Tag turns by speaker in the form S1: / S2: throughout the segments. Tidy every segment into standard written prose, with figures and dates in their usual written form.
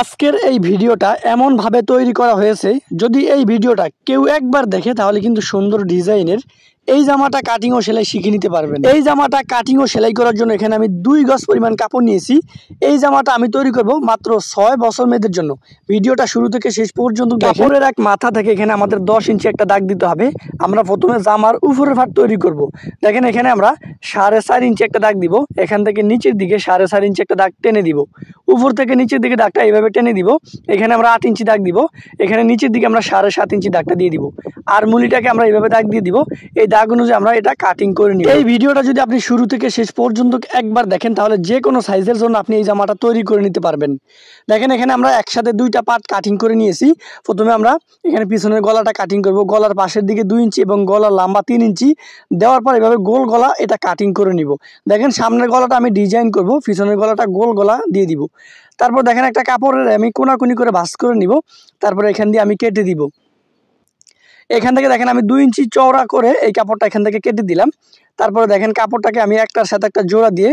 S1: আজকের এই ভিডিওটা এমনভাবে তৈরি করা হয়েছে, যদি এই ভিডিওটা কেউ একবার দেখে তাহলে কিন্তু সুন্দর ডিজাইনের এই জামাটা কাটিং ও সেলাই শিখে নিতে পারবেন। এই জামাটা কাটিং ও সেলাই করার জন্য এখানে আমি 2 গজ পরিমাণ কাপড় নিয়েছি। এই জামাটা আমি তৈরি করব মাত্র 6 বছর মেয়েদের জন্য। ভিডিওটা শুরু থেকে শেষ পর্যন্ত কাপড়ের এক মাথা থেকে এখানে আমাদের 10 ইঞ্চি একটা দাগ দিতে হবে। আমরা প্রথমে জামার উপরের ভাগ তৈরি করব। দেখেন এখানে আমরা 4.5 ইঞ্চি একটা দাগ দিব। এখান থেকে নিচের দিকে 4.5 ইঞ্চি একটা দাগ টেনে দিব। উপর থেকে নিচের দিকে দাগটা এইভাবে টেনে দিব। এখানে আমরা 8 ইঞ্চি দাগ দিব। এখানে নিচের দিকে আমরা 7.5 ইঞ্চি দাগটা দিয়ে দিব। আর মুলিটাকে আমরা এইভাবে দাগ দিয়ে দিব। এই দাগ অনুযায়ী আমরা এটা কাটিং করে নিব। এই ভিডিওটা যদি আপনি শুরু থেকে শেষ পর্যন্ত একবার দেখেন তাহলে যে কোনো সাইজের জন্য আপনি এই জামাটা তৈরি করে নিতে পারবেন। দেখেন এখানে আমরা একসাথে 2টা পার্ট কাটিং করে নিয়েছি। প্রথমে আমরা এখানে পিছনের গলাটা কাটিং করব। গলার পাশের দিকে 2 ইঞ্চি এবং গলার লম্বা 3 ইঞ্চি দেওয়ার পর এভাবে গোল গলা এটা কাটিং করে নিব। দেখেন সামনের গলাটা আমি ডিজাইন করব, পিছনের গলাটা গোল গলা দিয়ে দিব। তারপর দেখেন একটা কাপড়ের আমি কোনাকুনি করে ভাঁজ করে নিব। তারপরে এখান দিয়ে আমি কেটে দিব। এখান থেকে দেখেন আমি 2 ইঞ্চি চওড়া করে এই কাপড়টা এখান থেকে কেটে দিলাম। তারপরে দেখেন কাপড়টাকে আমি একটার সাথে একটা জোড়া দিয়ে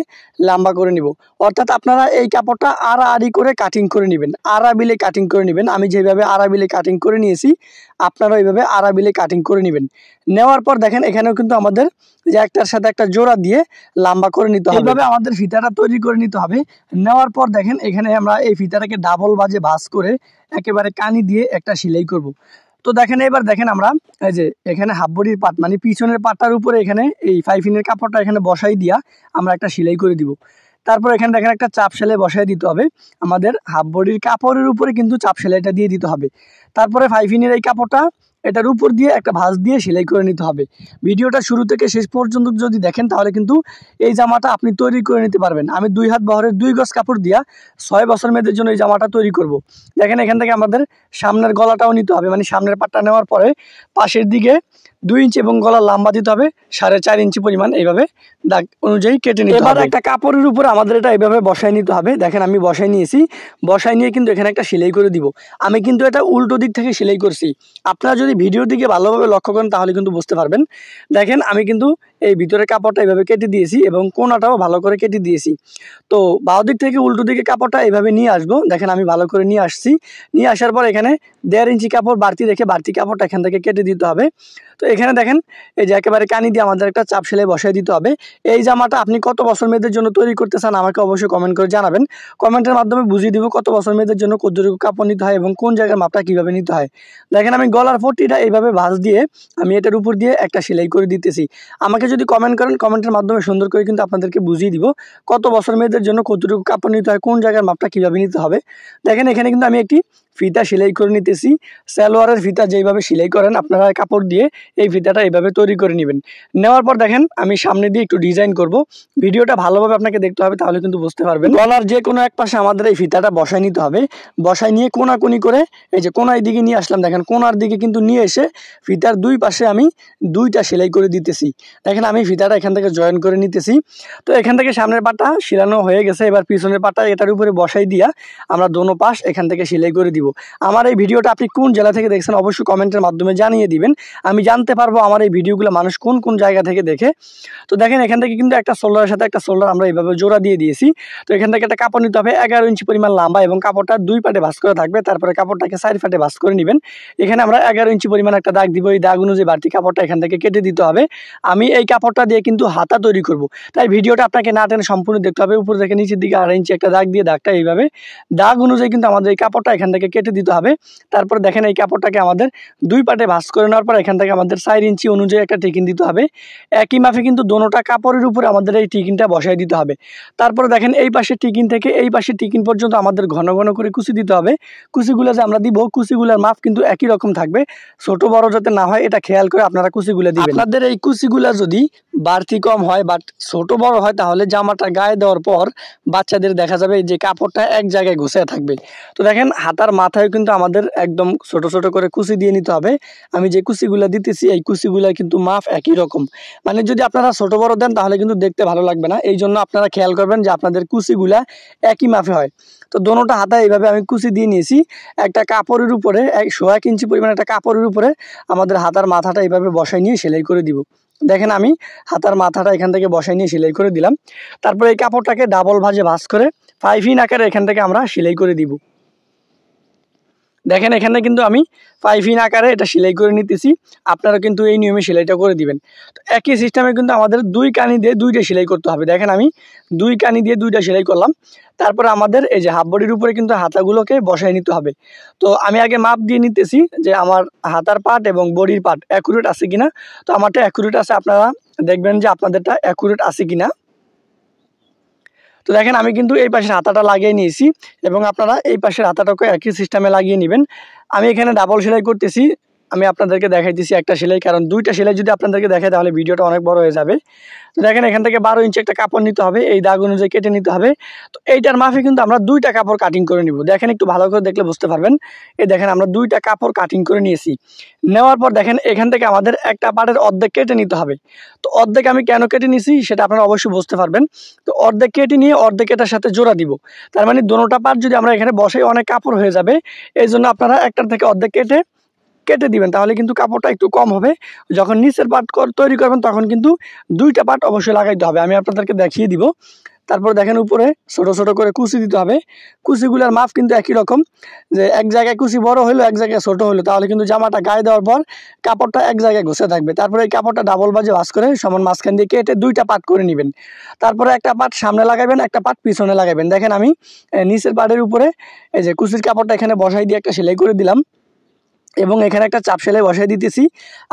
S1: লম্বা করে নিব। অর্থাৎ আপনারা এই কাপড়টা আড়াআড়ি করে কাটিং করে নেবেন, আড়াবিলে কাটিং করে নেবেন। আমি যেভাবে আড়াবিলে কাটিং করে নিয়েছি আপনারা এইভাবে আড়াবিলে কাটিং করে নেবেন। নেওয়ার পর দেখেন এখানেও কিন্তু আমাদের যে একটার সাথে একটা জোড়া দিয়ে লম্বা করে নিতে হবে। এইভাবে আমাদের ফিতাটা তৈরি করে নিতে হবে। নেওয়ার পর দেখেন এখানে আমরা এই ফিতাটাকে ডাবল ভাঁজে ভাঁজ করে একেবারে কানি দিয়ে একটা সেলাই করব। তো দেখেন এবার দেখেন আমরা এই যে এখানে হাফ বডির পাট মানে পিছনের পাটটার উপরে এখানে এই 5 ইনের কাপড়টা এখানে বসাই দিয়া আমরা একটা সেলাই করে দিব। তারপর এখানে দেখেন একটা চাপ সেলাই বসাই দিতে হবে। আমাদের হাফ বডির কাপড়ের উপরে কিন্তু চাপ সেলাইটা দিয়ে দিতে হবে। তারপরে 5 ইনের এই কাপড়টা এটার উপর দিয়ে একটা ভাঁজ দিয়ে সেলাই করে নিতে হবে। ভিডিওটা শুরু থেকে শেষ পর্যন্ত যদি দেখেন তাহলে কিন্তু এই জামাটা আপনি তৈরি করে নিতে পারবেন। আমি 2 হাত বহরের 2 গজ কাপড় দিয়া 6 বছর মেয়েদের জন্য এই জামাটা তৈরি করব। দেখেন এখান থেকে আমাদের সামনের গলাটাও নিতে হবে, মানে সামনের পাটটা নেওয়ার পরে পাশের দিকে 2 ইঞ্চি এবং গলা লম্বা দিতে হবে 4.5 ইঞ্চি পরিমাণ। এইভাবে দাগ অনুযায়ী কেটে নিতে হবে। এবার একটা কাপড়ের উপর আমাদের এটা এইভাবে বসাই নিতে হবে। দেখেন আমি বসাই নিয়েছি। বসাই নিয়ে কিন্তু এখানে একটা সেলাই করে দিব। আমি কিন্তু এটা উল্টো দিক থেকে সেলাই করছি। আপনারা যদি ভিডিওর দিকে ভালোভাবে লক্ষ্য করেন তাহলে কিন্তু বুঝতে পারবেন। দেখেন আমি কিন্তু এই ভিতরে কাপড়টা এইভাবে কেটে দিয়েছি এবং কোনাটাও ভালো করে কেটে দিয়েছি। তো বাঁ দিক থেকে উল্টো দিকে কাপড়টা এইভাবে নিয়ে আসবো। দেখেন আমি ভালো করে নিয়ে আসছি। নিয়ে আসার পর এখানে 1.5 ইঞ্চি কাপড় বাড়তি রেখে বাড়তি কাপড়টা এখান থেকে কেটে দিতে হবে। তো এখানে দেখেন এই যে একেবারে কানি দিয়ে আমাদের একটা চাপ সেলাই বসাই দিতে হবে। এই জামাটা আপনি কত বছর মেয়েদের জন্য তৈরি করতে চান আমাকে অবশ্যই কমেন্ট করে জানাবেন। কমেন্টের মাধ্যমে বুঝিয়ে দিব কত বছর মেয়েদের জন্য কতটুকু কাপড় নিতে হয় এবং কোন জায়গার মাপটা কীভাবে নিতে হয়। দেখেন আমি গলার পট্টিটা এইভাবে ভাঁজ দিয়ে আমি এটার উপর দিয়ে একটা সেলাই করে দিতেছি। আমাকে যদি কমেন্ট করেন কমেন্টের মাধ্যমে সুন্দর করে কিন্তু আপনাদেরকে বুঝিয়ে দিব কত বছর মেয়েদের জন্য কতটুকু কাপড় নিতে হয়, কোন জায়গার মাপটা কীভাবে নিতে হবে। দেখেন এখানে কিন্তু আমি একটি ফিতা সেলাই করে নিতেছি। সালোয়ারের ফিতা যেইভাবে সেলাই করেন আপনারা কাপড় দিয়ে এই ফিতাটা এইভাবে তৈরি করে নেবেন। নেওয়ার পর দেখেন আমি সামনে দিয়ে একটু ডিজাইন করব। ভিডিওটা ভালোভাবে আপনাকে দেখতে হবে তাহলে কিন্তু বুঝতে পারবেন। গলার যে কোনো এক পাশে আমাদের এই ফিতাটা বসাই নিতে হবে। বসাই নিয়ে কোনাকুনি করে এই যে কোনার দিকে নিয়ে আসলাম। দেখেন কোনার দিকে কিন্তু নিয়ে এসে ফিতার 2 পাশে আমি 2টা সেলাই করে দিতেছি। দেখেন আমি ফিতাটা এখান থেকে জয়েন করে নিতেছি। তো এখান থেকে সামনের পাটটা সেলানো হয়ে গেছে। এবার পিছনের পাটটা এটার উপরে বসাই দিয়া আমরা দোনো পাশ এখান থেকে সেলাই করে দিব। আমার এই ভিডিওটা আপনি কোন জেলা থেকে দেখছেন অবশ্যই কমেন্টের মাধ্যমে জানিয়ে দিবেন। আমি জানতে পারবো আমার এই ভিডিওগুলো মানুষ কোন কোন জায়গা থেকে দেখে। তো দেখেন এখান থেকে কিন্তু একটা শোল্ডারের সাথে একটা শোল্ডার আমরা এইভাবে জোড়া দিয়ে দিয়েছি। তো এখান থেকে একটা কাপড় নিতে হবে 11 ইঞ্চি পরিমাণ লম্বা এবং কাপড়টা 2 পাটে ভাঁজ করে থাকবে। তারপরে কাপড়টাকে 4 পাটে ভাঁজ করে নেবেন। এখানে আমরা 11 ইঞ্চি পরিমাণ একটা দাগ দিব। এই দাগ অনুযায়ী বাড়তি কাপড়টা এখান থেকে কেটে দিতে হবে। আমি এই কাপড়টা দিয়ে কিন্তু হাতা তৈরি করব, তাই ভিডিওটা আপনাকে না টেনে সম্পূর্ণ দেখতে হবে। উপর থেকে নিচের দিকে 2.5 ইঞ্চি একটা দাগ দিয়ে দাগটা এইভাবে দাগ অনুযায়ী কিন্তু আমাদের এই কাপড়টা এখান থেকে কেটে দিতে হবে। তারপর দেখেন এই কাপড়টাকে আমাদের 2 পাটে ভাঁজ করে নেওয়ার পর এখান থেকে আমাদের 4 ইঞ্চি অনুযায়ী একটা টিকিন দিতে হবে। একই মাপে কিন্তু দোনোটা কাপড়ের উপরে আমাদের এই টিকিনটা বসাই দিতে হবে। তারপরে দেখেন এই পাশে টিকিন থেকে এই পাশে টিকিন পর্যন্ত আমাদের ঘন ঘন করে কুচি দিতে হবে। কুচিগুলো যে আমরা দিব কুচিগুলোর মাপ কিন্তু একই রকম থাকবে, ছোট বড় যাতে না হয় এটা খেয়াল করে আপনারা কুচিগুলো দিবেন। আপনাদের এই কুচিগুলো যদি বাড়তি কম হয় বা ছোট বড় হয় তাহলে জামাটা গায়ে দেওয়ার পর বাচ্চাদের দেখা যাবে যে কাপড়টা এক জায়গায় ঘষে থাকবে। তো দেখেন হাতার মাথায় কিন্তু আমাদের একদম ছোট ছোট করে কুচি দিয়ে নিতে হবে। আমি যে কুচিগুলো দিতেছি এই কুচিগুলো কিন্তু মাপ একই রকম, মানে যদি আপনারা ছোট বড় দেন তাহলে কিন্তু দেখতে ভালো লাগবে না। এই জন্য আপনারা খেয়াল করবেন যে আপনাদের কুচিগুলা একই মাপে হয়। তো দোনোটা হাতা এইভাবে আমি কুচি দিয়ে নিয়েছি। একটা কাপড়ের উপরে 1 ইঞ্চি পরিমাণ একটা কাপড়ের উপরে আমাদের হাতার মাথাটা এইভাবে বসাই নিয়ে সেলাই করে দিব। দেখেন আমি হাতার মাথাটা এখান থেকে বসাই নিয়ে সেলাই করে দিলাম। তারপরে এই কাপড়টাকে ডাবল ভাঁজে ভাঁজ করে 5 ইন আকারে এখান থেকে আমরা সেলাই করে দিব। দেখেন এখানে কিন্তু আমি 5 ইন আকারে এটা সেলাই করে নিতেছি, আপনারা কিন্তু এই নিয়মে সেলাইটা করে দিবেন। তো একই সিস্টেমে কিন্তু আমাদের 2 কানি দিয়ে 2টা সেলাই করতে হবে। দেখেন আমি 2 কানি দিয়ে 2টা সেলাই করলাম। তারপরে আমাদের এই যে হাফ বডির উপরে কিন্তু হাতাগুলোকে বসায় নিতে হবে। তো আমি আগে মাপ দিয়ে নিতেছি যে আমার হাতার পার্ট এবং বডির পার্ট অ্যাকুরেট আছে কিনা। তো আমারটা অ্যাকুরেট আছে, আপনারা দেখবেন যে আপনাদেরটা অ্যাকুরেট আছে কিনা। তো দেখেন আমি কিন্তু এই পাশের হাতাটা লাগিয়ে নিয়েছি এবং আপনারা এই পাশের হাতাটাকে একই সিস্টেমে লাগিয়ে নেবেন। আমি এখানে ডাবল সেলাই করতেছি, আমি আপনাদেরকে দেখাইতেছি একটা সেলাই, কারণ 2টা সেলাই যদি আপনাদেরকে দেখাই তাহলে ভিডিওটা অনেক বড় হয়ে যাবে। তো দেখেন এখান থেকে 12 ইঞ্চি একটা কাপড় নিতে হবে, এই দাগ অনুযায়ী কেটে নিতে হবে। তো এইটার মাফে কিন্তু আমরা 2টা কাপড় কাটিং করে নিব। দেখেন একটু ভালো করে দেখলে বুঝতে পারবেন। এই দেখেন আমরা 2টা কাপড় কাটিং করে নিয়েছি। নেওয়ার পর দেখেন এখান থেকে আমাদের একটা পার্টের অর্ধেক কেটে নিতে হবে। তো অর্ধেক আমি কেন কেটে নিয়েছি সেটা আপনারা অবশ্যই বুঝতে পারবেন। তো অর্ধেক কেটে নিয়ে অর্ধেক এটার সাথে জোড়া দিব, তার মানে দোনোটা পার্ট যদি আমরা এখানে বসাই অনেক কাপড় হয়ে যাবে। এই জন্য আপনারা একটার থেকে অর্ধেক কেটে দিবেন, তাহলে কিন্তু কাপড়টা একটু কম হবে। যখন নিচের পার্ট তৈরি করবেন তখন কিন্তু 2টা পার্ট অবশ্যই লাগাইতে হবে, আমি আপনাদেরকে দেখিয়ে দিব। তারপর দেখেন উপরে ছোট ছোট করে কুচি দিতে হবে। কুচিগুলোর মাপ কিন্তু একই রকম, যে এক জায়গায় কুচি বড় হলো এক জায়গায় ছোট হলো, তাহলে কিন্তু জামাটা গায়ে দেওয়ার পর কাপড়টা এক জায়গায় ঘষে থাকবে। তারপরে এই কাপড়টা ডাবল বাজে ভাঁজ করে সমান মাঝখান দিয়ে কেটে 2টা পার্ট করে নেবেন। তারপরে একটা পার্ট সামনে লাগাবেন, একটা পার্ট পিছনে লাগাবেন। দেখেন আমি নিচের পার্টের উপরে এই যে কুচির কাপড়টা এখানে বসাই দিয়ে একটা সেলাই করে দিলাম এবং এখানে একটা চাপ সেলাই বসাই দিতেছি।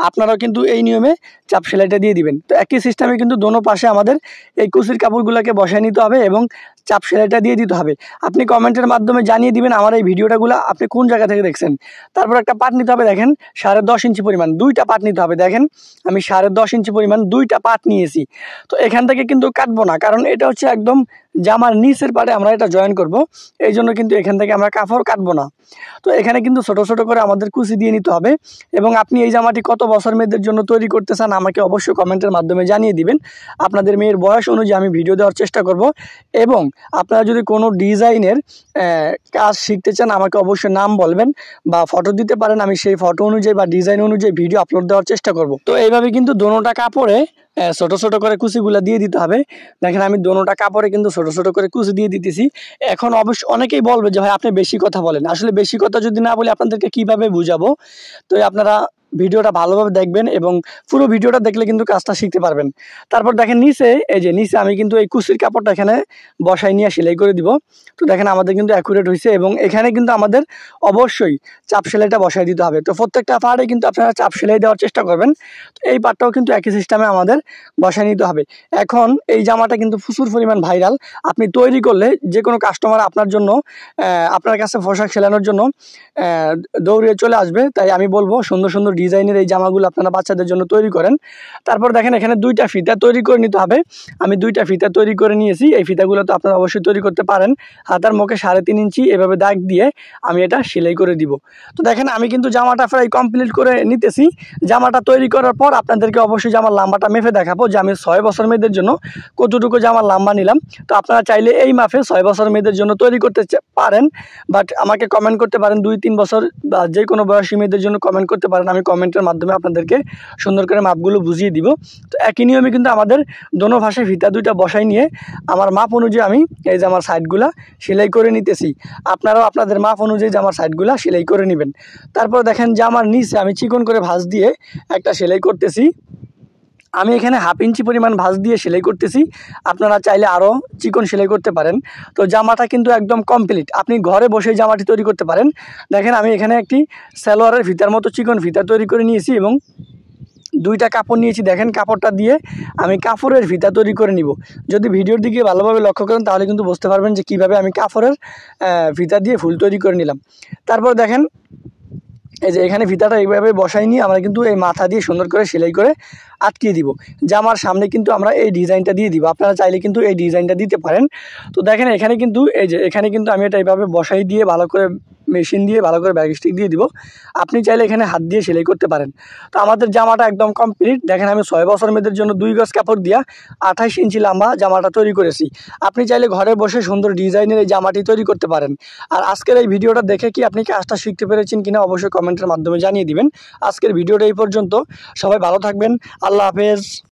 S1: আপনারাও কিন্তু এই নিয়মে চাপ সেলাইটা দিয়ে দিবেন। তো একই সিস্টেমে কিন্তু দোনো পাশে আমাদের এই কুচির কাপড়গুলোকে বসাই নিতে হবে এবং চাপ সেলাইটা দিয়ে দিতে হবে। আপনি কমেন্টের মাধ্যমে জানিয়ে দিবেন আমার এই ভিডিওটাগুলো আপনি কোন জায়গা থেকে দেখছেন। তারপর একটা পার্ট নিতে হবে, দেখেন 10.5 ইঞ্চি পরিমাণ 2টা পার্ট নিতে হবে। দেখেন আমি 10.5 ইঞ্চি পরিমাণ 2টা পার্ট নিয়েছি। তো এখান থেকে কিন্তু কাটবো না, কারণ এটা হচ্ছে একদম জামার নিচের পার্টে আমরা এটা জয়েন করব, এই জন্য কিন্তু এখান থেকে আমরা কাপড় কাটবো না। তো এখানে কিন্তু ছোট ছোট করে আমাদের কুচি দিয়ে নিতে হবে। এবং আপনি এই জামাটি কত বছর মেয়েদের জন্য তৈরি করতে চান আমাকে অবশ্যই কমেন্টের মাধ্যমে জানিয়ে দিবেন। আপনাদের মেয়ের বয়স অনুযায়ী আমি ভিডিও দেওয়ার চেষ্টা করব। এবং আপনারা যদি কোনো ডিজাইনের কাজ শিখতে চান আমাকে অবশ্যই নাম বলবেন বা ফটো দিতে পারেন, আমি সেই ফটো অনুযায়ী বা ডিজাইন অনুযায়ী ভিডিও আপলোড দেওয়ার চেষ্টা করব। তো এইভাবে কিন্তু দোনোটা কাপড়ে ছোট ছোট করে কুচিগুলো দিয়ে দিতে হবে। দেখেন আমি দোনোটা কাপড়ে কিন্তু ছোট ছোট করে কুচি দিয়ে দিতেছি। এখন অবশ্য অনেকেই বলবে যে ভাই আপনি বেশি কথা বলেন, আসলে বেশি কথা যদি না বলি আপনাদেরকে কিভাবে বুঝাবো। তো আপনারা ভিডিওটা ভালোভাবে দেখবেন এবং পুরো ভিডিওটা দেখলে কিন্তু কাজটা শিখতে পারবেন। তারপর দেখেন নিচে এই যে নিচে আমি কিন্তু এই কুচির কাপড়টা এখানে বসাই নিয়ে সেলাই করে দিব। তো দেখেন আমাদের কিন্তু অ্যাকুরেট হয়েছে এবং এখানে কিন্তু আমাদের অবশ্যই চাপ সেলাইটা বসাই দিতে হবে। তো প্রত্যেকটা পার্টে কিন্তু আপনারা চাপ সেলাই দেওয়ার চেষ্টা করবেন। তো এই পার্টটাও কিন্তু একই সিস্টেমে আমাদের বসাই নিতে হবে। এখন এই জামাটা কিন্তু প্রচুর পরিমাণ ভাইরাল, আপনি তৈরি করলে যে কোনো কাস্টমার আপনার জন্য আপনার কাছে পোশাক সেলানোর জন্য দৌড়িয়ে চলে আসবে। তাই আমি বলবো সুন্দর সুন্দর ডিজাইনের এই জামাগুলো আপনারা বাচ্চাদের জন্য তৈরি করেন। তারপর দেখেন এখানে 2টা ফিতা তৈরি করে নিতে হবে। আমি 2টা ফিতা তৈরি করে নিয়েছি। এই ফিতাগুলো তো আপনারা অবশ্যই তৈরি করতে পারেন। হাতার মুখে 3.5 ইঞ্চি এভাবে দাগ দিয়ে আমি এটা সেলাই করে দিব। তো দেখেন আমি কিন্তু জামাটা প্রায় কমপ্লিট করে নিতেছি। জামাটা তৈরি করার পর আপনাদেরকে অবশ্যই জামার লম্বাটা মেপে দেখাবো যে আমি 6 বছর মেয়েদের জন্য কতটুকু জামার লম্বা নিলাম। তো আপনারা চাইলে এই মাপে 6 বছর মেয়েদের জন্য তৈরি করতে পারেন, বাট আমাকে কমেন্ট করতে পারেন 2-3 বছর বা যে কোনো বয়সী মেয়েদের জন্য কমেন্ট করতে পারেন। আমি কমেন্টের মাধ্যমে আপনাদেরকে সুন্দর করে মাপগুলো বুঝিয়ে দিব। তো একই নিয়মে কিন্তু আমাদের দোনো ভাষায় ফিতা 2টা বসাই নিয়ে আমার মাপ অনুযায়ী আমি এই যে আমার সাইডগুলা সেলাই করে নিতেছি। আপনারাও আপনাদের মাপ অনুযায়ী জামার সাইডগুলা সেলাই করে নেবেন। তারপর দেখেন জামার নিচে আমি চিকন করে ভাঁজ দিয়ে একটা সেলাই করতেছি। আমি এখানে 1/2 ইঞ্চি পরিমাণ ভাঁজ দিয়ে সেলাই করতেছি, আপনারা চাইলে আরও চিকন সেলাই করতে পারেন। তো জামাটা কিন্তু একদম কমপ্লিট, আপনি ঘরে বসে জামাটি তৈরি করতে পারেন। দেখেন আমি এখানে একটি সালোয়ারের ফিতার মতো চিকন ফিতা তৈরি করে নিয়েছি এবং 2টা কাপড় নিয়েছি। দেখেন কাপড়টা দিয়ে আমি কাপড়ের ফিতা তৈরি করে নিব। যদি ভিডিওর দিকে ভালোভাবে লক্ষ্য করেন তাহলে কিন্তু বুঝতে পারবেন যে কীভাবে আমি কাপড়ের ফিতা দিয়ে ফুল তৈরি করে নিলাম। তারপর দেখেন এই যে এখানে ফিতাটা এইভাবে বসাই নিয়ে আমরা কিন্তু এই মাথা দিয়ে সুন্দর করে সেলাই করে আটকিয়ে দিব। জামার সামনে কিন্তু আমরা এই ডিজাইনটা দিয়ে দিব, আপনারা চাইলে কিন্তু এই ডিজাইনটা দিতে পারেন। তো দেখেন এখানে কিন্তু এই যে এখানে কিন্তু আমি এটা এইভাবে বসাই দিয়ে ভালো করে মেশিন দিয়ে ভালো করে ব্যাগ স্টিক দিয়ে দিব। আপনি চাইলে এখানে হাত দিয়ে সেলাই করতে পারেন। তো আমাদের জামাটা একদম কমপ্লিট। দেখেন আমি 6 বছর মেয়েদের জন্য 2 গজ কাপড় দিয়া 28 ইঞ্চি লম্বা জামাটা তৈরি করেছি। আপনি চাইলে ঘরে বসে সুন্দর ডিজাইনের এই জামাটি তৈরি করতে পারেন। আর আজকের এই ভিডিওটা দেখে কি আপনি কাজটা শিখতে পেরেছেন কিনা অবশ্যই কমেন্টের মাধ্যমে জানিয়ে দিবেন। আজকের ভিডিওটা এই পর্যন্ত, সবাই ভালো থাকবেন, আল্লাহ হাফেজ।